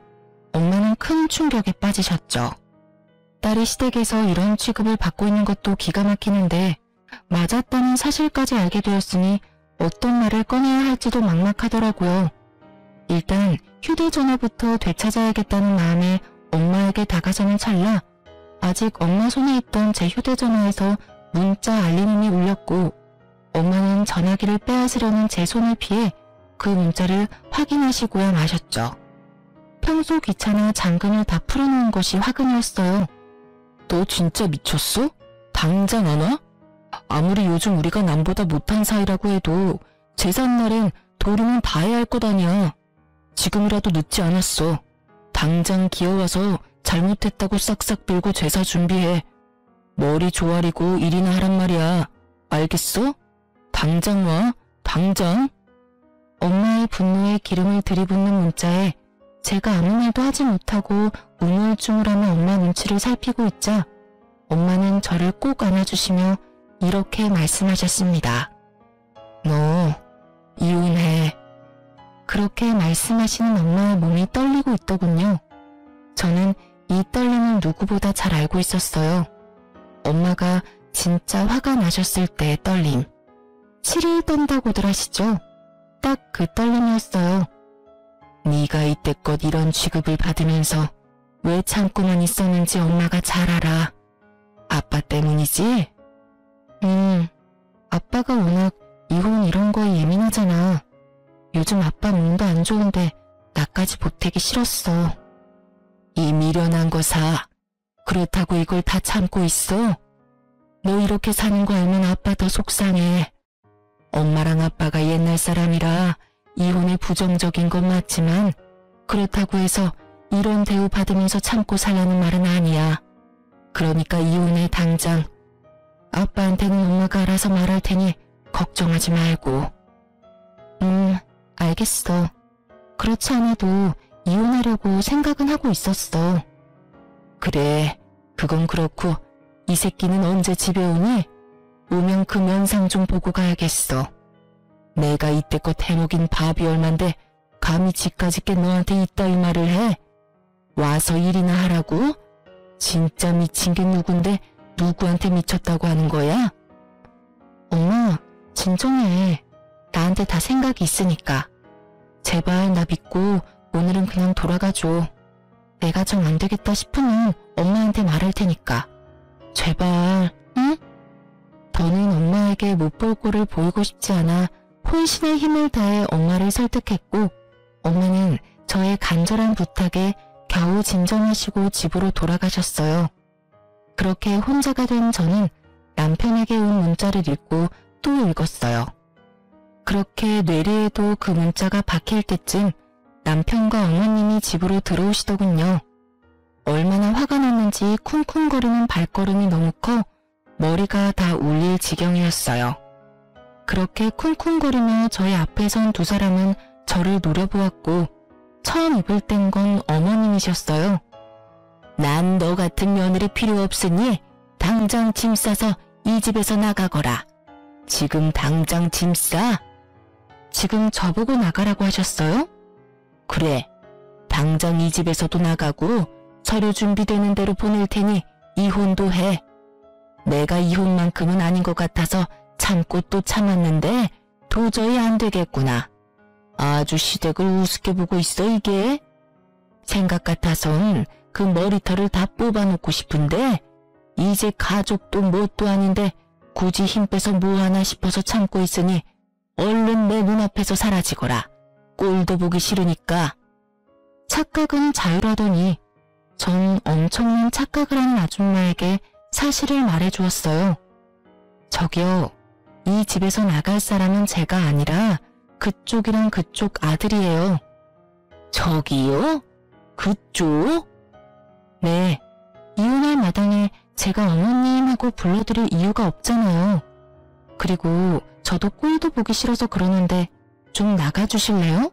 엄마는 큰 충격에 빠지셨죠. 딸이 시댁에서 이런 취급을 받고 있는 것도 기가 막히는데 맞았다는 사실까지 알게 되었으니 어떤 말을 꺼내야 할지도 막막하더라고요. 일단 휴대전화부터 되찾아야겠다는 마음에 엄마에게 다가서는 찰나 아직 엄마 손에 있던 제 휴대전화에서 문자 알림음이 울렸고 엄마는 전화기를 빼앗으려는 제 손을 피해 그 문자를 확인하시고야 마셨죠. 평소 귀찮아 잠금을 다 풀어놓은 것이 화근이었어요. 너 진짜 미쳤어? 당장 안 와? 아무리 요즘 우리가 남보다 못한 사이라고 해도 제삿날엔 도리는 다 해야 할 것 아니야. 지금이라도 늦지 않았어. 당장 기어와서 잘못했다고 싹싹 빌고 제사 준비해. 머리 조아리고 일이나 하란 말이야. 알겠어? 당장 와. 당장. 엄마의 분노에 기름을 들이붓는 문자에 제가 아무 말도 하지 못하고 우물쭈물하며 엄마 눈치를 살피고 있자 엄마는 저를 꼭 안아주시며 이렇게 말씀하셨습니다. 너 이혼해. 그렇게 말씀하시는 엄마의 몸이 떨리고 있더군요. 저는 이 떨림을 누구보다 잘 알고 있었어요. 엄마가 진짜 화가 나셨을 때의 떨림. 치를 떤다고들 하시죠? 딱 그 떨림이었어요. 네가 이때껏 이런 취급을 받으면서 왜 참고만 있었는지 엄마가 잘 알아. 아빠 때문이지? 아빠가 워낙 이혼 이런 거에 예민하잖아. 요즘 아빠 몸도 안 좋은데 나까지 보태기 싫었어. 이 미련한 거사. 그렇다고 이걸 다 참고 있어? 너 이렇게 사는 거 알면 아빠 더 속상해. 엄마랑 아빠가 옛날 사람이라 이혼에 부정적인 건 맞지만 그렇다고 해서 이런 대우 받으면서 참고 살라는 말은 아니야. 그러니까 이혼해 당장. 아빠한테는 엄마가 알아서 말할 테니 걱정하지 말고. 알겠어. 그렇지 않아도 이혼하려고 생각은 하고 있었어. 그래, 그건 그렇고 이 새끼는 언제 집에 오니? 오면 그 면상 좀 보고 가야겠어. 내가 이때껏 해먹인 밥이 얼만데 감히 집까지 깬 너한테 이따위 말을 해? 와서 일이나 하라고? 진짜 미친 게 누군데 누구한테 미쳤다고 하는 거야? 엄마, 진정해. 나한테 다 생각이 있으니까. 제발 나 믿고 오늘은 그냥 돌아가줘. 내가 정 안 되겠다 싶으면 엄마한테 말할 테니까. 제발, 응? 더는 엄마에게 못 볼 꼴을 보이고 싶지 않아 혼신의 힘을 다해 엄마를 설득했고 엄마는 저의 간절한 부탁에 겨우 진정하시고 집으로 돌아가셨어요. 그렇게 혼자가 된 저는 남편에게 온 문자를 읽고 또 읽었어요. 그렇게 뇌리에도 그 문자가 박힐 때쯤 남편과 어머님이 집으로 들어오시더군요. 얼마나 화가 났는지 쿵쿵거리는 발걸음이 너무 커 머리가 다 울릴 지경이었어요. 그렇게 쿵쿵거리며 저의 앞에 선 두 사람은 저를 노려보았고 처음 입을 뗀 건 어머님이셨어요. 난 너 같은 며느리 필요 없으니 당장 짐 싸서 이 집에서 나가거라. 지금 당장 짐 싸. 지금 저보고 나가라고 하셨어요? 그래. 당장 이 집에서도 나가고 서류 준비되는 대로 보낼 테니 이혼도 해. 내가 이혼만큼은 아닌 것 같아서 참고 또 참았는데 도저히 안 되겠구나. 아주 시댁을 우습게 보고 있어 이게. 생각 같아선 그 머리털을 다 뽑아놓고 싶은데 이제 가족도 뭣도 아닌데 굳이 힘 빼서 뭐 하나 싶어서 참고 있으니 얼른 내 눈앞에서 사라지거라. 꼴도 보기 싫으니까. 착각은 자유라더니 전 엄청난 착각을 하는 아줌마에게 사실을 말해주었어요. 저기요, 이 집에서 나갈 사람은 제가 아니라 그쪽이랑 그쪽 아들이에요. 저기요? 그쪽? 네, 이혼할 마당에 제가 어머님 하고 불러드릴 이유가 없잖아요. 그리고 저도 꼴도 보기 싫어서 그러는데 좀 나가주실래요?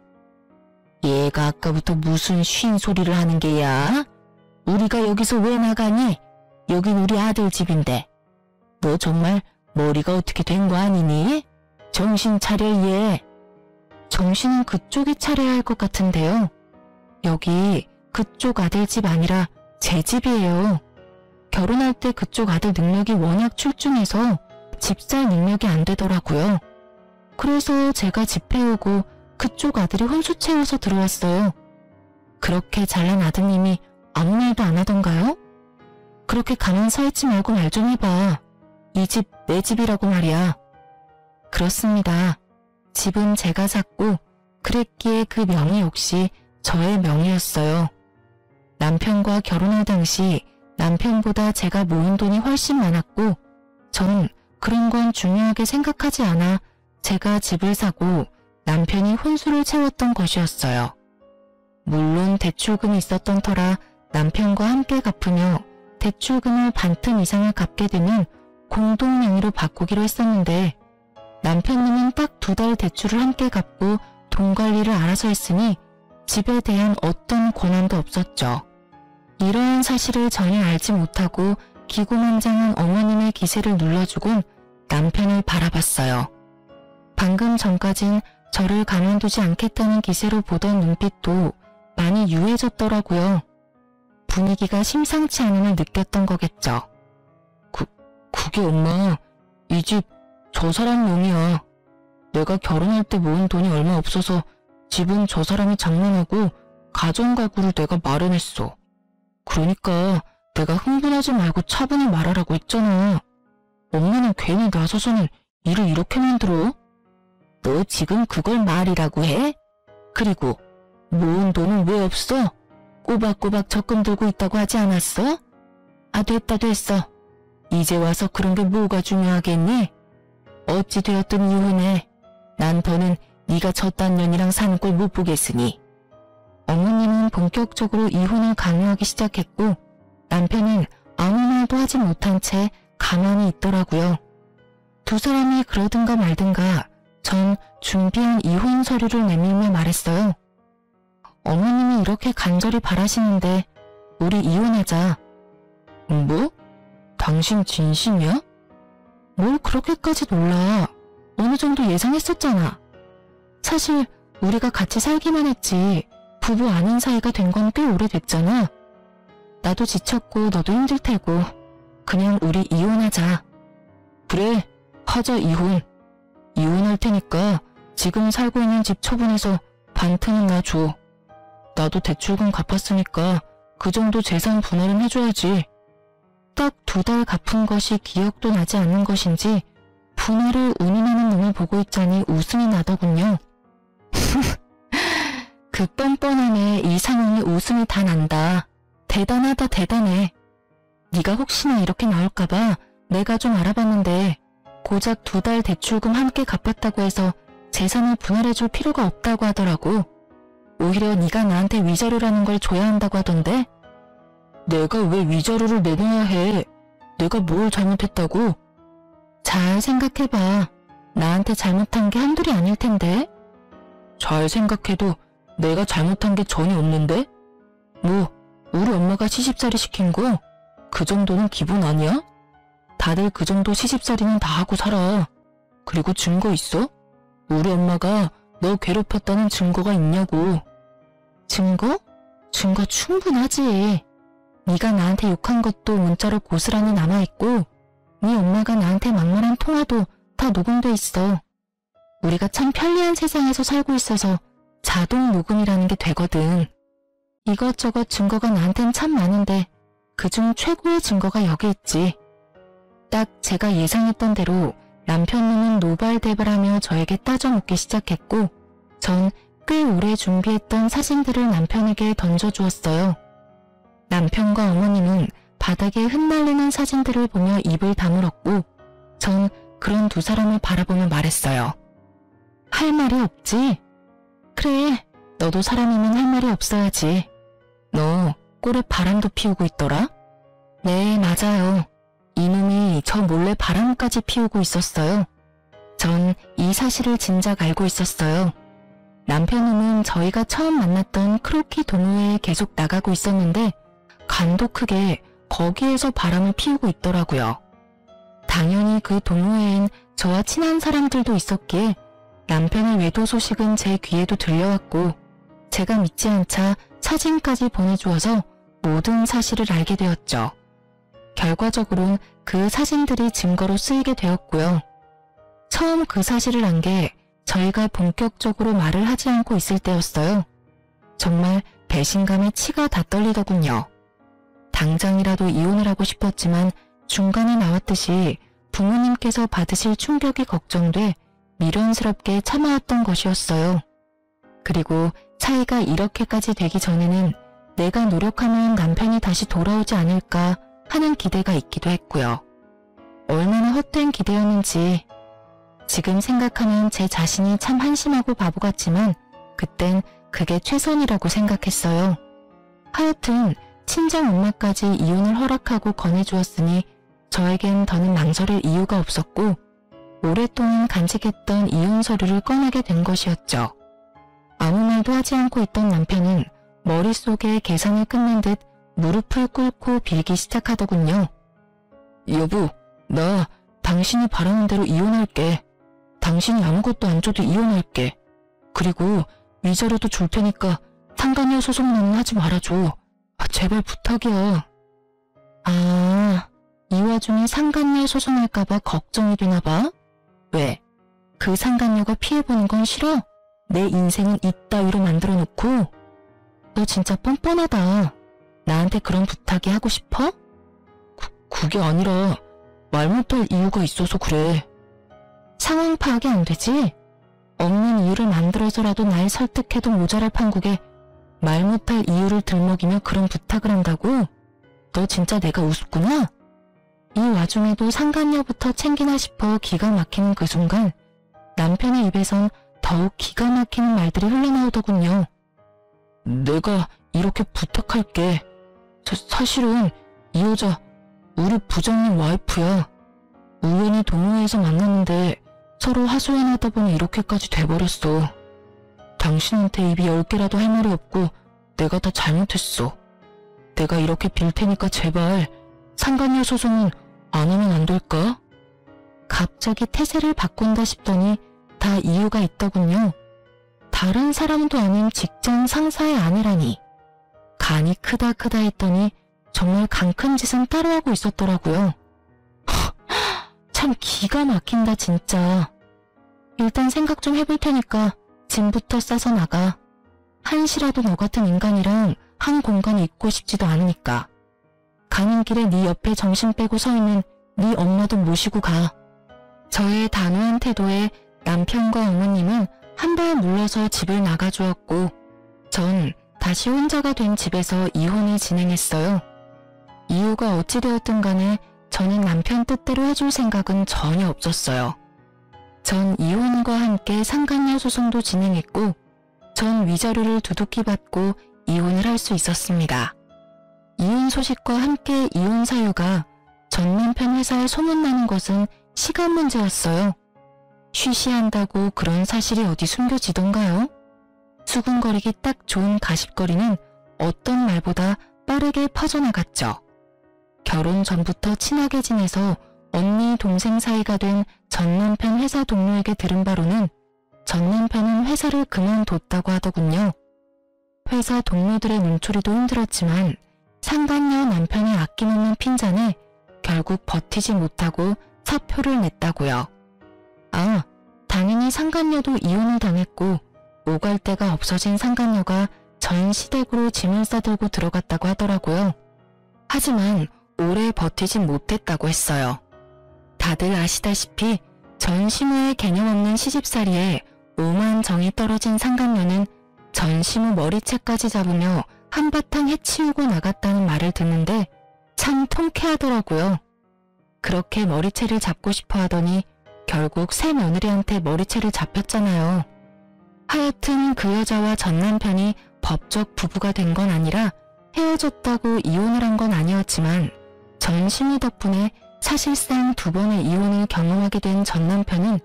얘가 아까부터 무슨 쉰 소리를 하는 게야? 우리가 여기서 왜 나가니? 여긴 우리 아들 집인데. 너 정말 머리가 어떻게 된 거 아니니? 정신 차려 얘. 정신은 그쪽이 차려야 할 것 같은데요. 여기 그쪽 아들 집 아니라 제 집이에요. 결혼할 때 그쪽 아들 능력이 워낙 출중해서 집 살 능력이 안 되더라고요. 그래서 제가 집 배우고 그쪽 아들이 혼수 채워서 들어왔어요. 그렇게 잘난 아드님이 아무 말도 안 하던가요? 그렇게 가만 서 있지 말고 말 좀 해봐. 이 집 내 집이라고 말이야. 그렇습니다. 집은 제가 샀고 그랬기에 그 명의 역시 저의 명의였어요. 남편과 결혼할 당시 남편보다 제가 모은 돈이 훨씬 많았고 전 그런 건 중요하게 생각하지 않아 제가 집을 사고 남편이 혼수를 채웠던 것이었어요. 물론 대출금이 있었던 터라 남편과 함께 갚으며 대출금을 반틈 이상을 갚게 되면 공동명의로 바꾸기로 했었는데 남편님은 딱 2달 대출을 함께 갚고 돈 관리를 알아서 했으니 집에 대한 어떤 권한도 없었죠. 이러한 사실을 전혀 알지 못하고 기고만장한 어머님의 기세를 눌러주곤 남편을 바라봤어요. 방금 전까진 저를 가만두지 않겠다는 기세로 보던 눈빛도 많이 유해졌더라고요. 분위기가 심상치 않음을 느꼈던 거겠죠. 그게 엄마, 이 집 저 사람 놈이야. 내가 결혼할 때 모은 돈이 얼마 없어서 집은 저 사람이 장만하고 가정가구를 내가 마련했어. 그러니까 내가 흥분하지 말고 차분히 말하라고 했잖아. 엄마는 괜히 나서서는 일을 이렇게 만들어? 너 지금 그걸 말이라고 해? 그리고 모은 돈은 왜 없어? 꼬박꼬박 적금 들고 있다고 하지 않았어? 아, 됐어. 이제 와서 그런 게 뭐가 중요하겠니? 어찌 되었든 이혼해. 난 더는 네가 저딴 년이랑 사는 꼴 못 보겠으니. 어머님은 본격적으로 이혼을 강요하기 시작했고 남편은 아무 말도 하지 못한 채 가만히 있더라고요. 두 사람이 그러든가 말든가 전 준비한 이혼 서류를 내밀며 말했어요. 어머님이 이렇게 간절히 바라시는데 우리 이혼하자. 뭐? 당신 진심이야? 뭘 그렇게까지 놀라. 어느 정도 예상했었잖아. 사실 우리가 같이 살기만 했지 부부 아닌 사이가 된 건 꽤 오래됐잖아. 나도 지쳤고 너도 힘들 테고 그냥 우리 이혼하자. 그래, 하자 이혼. 이혼할 테니까 지금 살고 있는 집 처분해서 반틈은 나 줘. 나도 대출금 갚았으니까 그 정도 재산 분할은 해줘야지. 딱 2달 갚은 것이 기억도 나지 않는 것인지 분할을 운운하는 놈을 보고 있자니 웃음이 나더군요. 그 뻔뻔함에 이 상황에 웃음이 다 난다. 대단하다 대단해. 네가 혹시나 이렇게 나올까봐 내가 좀 알아봤는데 고작 2달 대출금 함께 갚았다고 해서 재산을 분할해줄 필요가 없다고 하더라고. 오히려 네가 나한테 위자료라는 걸 줘야 한다고 하던데. 내가 왜 위자료를 내놔야 해? 내가 뭘 잘못했다고? 잘 생각해봐. 나한테 잘못한 게 한둘이 아닐 텐데. 잘 생각해도 내가 잘못한 게 전혀 없는데? 뭐 우리 엄마가 시집살이 시킨 거? 그 정도는 기본 아니야? 다들 그 정도 시집살이는 다 하고 살아. 그리고 증거 있어? 우리 엄마가 너 괴롭혔다는 증거가 있냐고. 증거? 증거 충분하지. 네가 나한테 욕한 것도 문자로 고스란히 남아있고 네 엄마가 나한테 막말한 통화도 다 녹음돼 있어. 우리가 참 편리한 세상에서 살고 있어서 자동 녹음이라는 게 되거든. 이것저것 증거가 나한텐 참 많은데 그중 최고의 증거가 여기 있지. 딱 제가 예상했던 대로 남편은 노발대발하며 저에게 따져묻기 시작했고 전 꽤 오래 준비했던 사진들을 남편에게 던져주었어요. 남편과 어머님은 바닥에 흩날리는 사진들을 보며 입을 다물었고 전 그런 두 사람을 바라보며 말했어요. 할 말이 없지? 그래, 너도 사람이면 할 말이 없어야지. 너 꼴에 바람도 피우고 있더라? 네, 맞아요. 이놈이 저 몰래 바람까지 피우고 있었어요. 전 이 사실을 진작 알고 있었어요. 남편은 저희가 처음 만났던 크로키 동호회에 계속 나가고 있었는데 간도 크게 거기에서 바람을 피우고 있더라고요. 당연히 그 동호회엔 저와 친한 사람들도 있었기에 남편의 외도 소식은 제 귀에도 들려왔고 제가 믿지 않자 사진까지 보내주어서 모든 사실을 알게 되었죠. 결과적으로는 그 사진들이 증거로 쓰이게 되었고요. 처음 그 사실을 안 게 저희가 본격적으로 말을 하지 않고 있을 때였어요. 정말 배신감에 치가 다 떨리더군요. 당장이라도 이혼을 하고 싶었지만 중간에 나왔듯이 부모님께서 받으실 충격이 걱정돼 미련스럽게 참아왔던 것이었어요. 그리고 차이가 이렇게까지 되기 전에는 내가 노력하면 남편이 다시 돌아오지 않을까 하는 기대가 있기도 했고요. 얼마나 헛된 기대였는지 지금 생각하면 제 자신이 참 한심하고 바보 같지만 그땐 그게 최선이라고 생각했어요. 하여튼 친정 엄마까지 이혼을 허락하고 권해주었으니 저에겐 더는 망설일 이유가 없었고 오랫동안 간직했던 이혼 서류를 꺼내게 된 것이었죠. 아무 말도 하지 않고 있던 남편은 머릿속에 계산을 끝낸 듯 무릎을 꿇고 빌기 시작하더군요. 여보, 나 당신이 바라는 대로 이혼할게. 당신이 아무것도 안 줘도 이혼할게. 그리고 위자료도 줄 테니까 상간녀 소송만은 하지 말아줘. 제발 부탁이야. 아, 이 와중에 상간녀 소송할까봐 걱정이 되나봐? 왜? 그 상간녀가 피해보는 건 싫어? 내 인생은 이따위로 만들어 놓고? 너 진짜 뻔뻔하다. 나한테 그런 부탁이 하고 싶어? 그게 아니라 말 못할 이유가 있어서 그래. 상황 파악이 안 되지? 없는 이유를 만들어서라도 날 설득해도 모자랄 판국에 말 못할 이유를 들먹이며 그런 부탁을 한다고? 너 진짜 내가 우습구나? 이 와중에도 상간녀부터 챙기나 싶어 기가 막히는 그 순간 남편의 입에선 더욱 기가 막히는 말들이 흘러나오더군요. 내가 이렇게 부탁할게. 사실은 이 여자 우리 부장님 와이프야. 우연히 동호회에서 만났는데 서로 하소연하다 보니 이렇게까지 돼버렸어. 당신한테 입이 10개라도 할 말이 없고 내가 다 잘못했어. 내가 이렇게 빌 테니까 제발 상간녀 소송은 안 하면 안 될까? 갑자기 태세를 바꾼다 싶더니 다 이유가 있더군요. 다른 사람도 아닌 직장 상사의 아내라니. 간이 크다 했더니 정말 간 큰 짓은 따로 하고 있었더라고요. 참 기가 막힌다 진짜. 일단 생각 좀 해볼 테니까 짐부터 싸서 나가. 한시라도 너 같은 인간이랑 한 공간에 있고 싶지도 않으니까. 가는 길에 네 옆에 정신 빼고 서 있는 네 엄마도 모시고 가. 저의 단호한 태도에 남편과 어머님은 한 발 물러서 집을 나가주었고 전 다시 혼자가 된 집에서 이혼을 진행했어요. 이유가 어찌되었든 간에 저는 남편 뜻대로 해줄 생각은 전혀 없었어요. 전 이혼과 함께 상간녀 소송도 진행했고 전 위자료를 두둑히 받고 이혼을 할 수 있었습니다. 이혼 소식과 함께 이혼 사유가 전 남편 회사에 소문나는 것은 시간 문제였어요. 쉬쉬한다고 그런 사실이 어디 숨겨지던가요? 수군거리기 딱 좋은 가십거리는 어떤 말보다 빠르게 퍼져나갔죠. 결혼 전부터 친하게 지내서 언니 동생 사이가 된 전 남편 회사 동료에게 들은 바로는 전 남편은 회사를 그만뒀다고 하더군요. 회사 동료들의 눈초리도 힘들었지만 상간녀 남편이 아낌없는 핀잔에 결국 버티지 못하고 사표를 냈다고요. 아, 당연히 상간녀도 이혼을 당했고 오갈 데가 없어진 상간녀가 전 시댁으로 짐을 싸들고 들어갔다고 하더라고요. 하지만 오래 버티지 못했다고 했어요. 다들 아시다시피 전 시무의 개념 없는 시집살이에 오만 정이 떨어진 상간녀는 전 시무 머리채까지 잡으며 한바탕 해치우고 나갔다는 말을 듣는데 참 통쾌하더라고요. 그렇게 머리채를 잡고 싶어 하더니 결국 새 며느리한테 머리채를 잡혔잖아요. 하여튼 그 여자와 전 남편이 법적 부부가 된 건 아니라 헤어졌다고 이혼을 한 건 아니었지만 전 시무 덕분에 사실상 2번의 이혼을 경험하게 된 전 남편은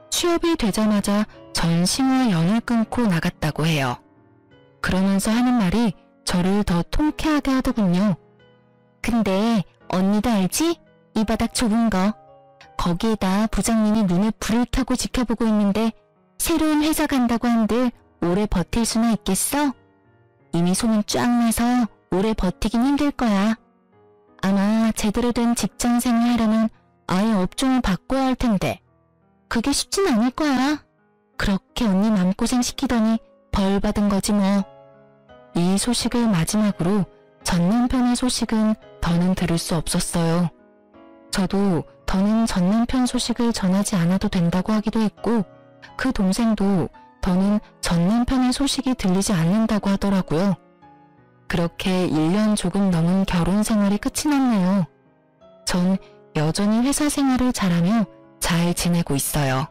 취업이 되자마자 전 시무와 연을 끊고 나갔다고 해요. 그러면서 하는 말이 저를 더 통쾌하게 하더군요. 근데 언니도 알지? 이 바닥 좁은 거. 거기에다 부장님이 눈에 불을 켜고 지켜보고 있는데 새로운 회사 간다고 한들 오래 버틸 수나 있겠어? 이미 소문 쫙 나서 오래 버티긴 힘들 거야. 아마 제대로 된 직장생활 하려면 아예 업종을 바꿔야 할 텐데 그게 쉽진 않을 거야. 그렇게 언니 마음고생 시키더니 벌 받은 거지 뭐. 이 소식을 마지막으로 전 남편의 소식은 더는 들을 수 없었어요. 저도 더는 전 남편 소식을 전하지 않아도 된다고 하기도 했고 그 동생도 더는 전 남편의 소식이 들리지 않는다고 하더라고요. 그렇게 1년 조금 넘은 결혼 생활이 끝이 났네요. 전 여전히 회사 생활을 잘하며 잘 지내고 있어요.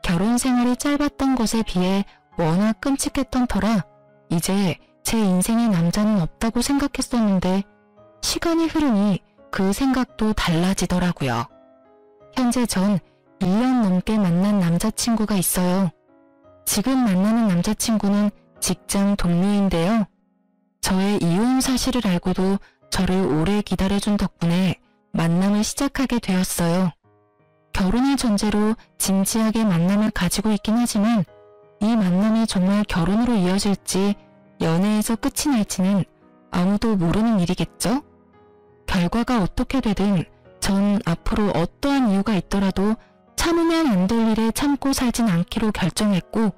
결혼 생활이 짧았던 것에 비해 워낙 끔찍했던 터라 이제 제 인생에 남자는 없다고 생각했었는데 시간이 흐르니 그 생각도 달라지더라고요. 현재 전 1년 넘게 만난 남자친구가 있어요. 지금 만나는 남자친구는 직장 동료인데요. 저의 이혼 사실을 알고도 저를 오래 기다려준 덕분에 만남을 시작하게 되었어요. 결혼을 전제로 진지하게 만남을 가지고 있긴 하지만 이 만남이 정말 결혼으로 이어질지 연애에서 끝이 날지는 아무도 모르는 일이겠죠? 결과가 어떻게 되든 전 앞으로 어떠한 이유가 있더라도 참으면 안 될 일에 참고 살진 않기로 결정했고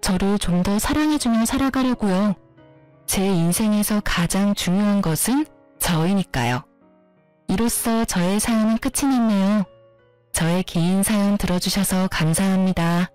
저를 좀 더 사랑해주며 살아가려고요. 제 인생에서 가장 중요한 것은 저이니까요. 이로써 저의 사연은 끝이 났네요. 저의 긴 사연 들어주셔서 감사합니다.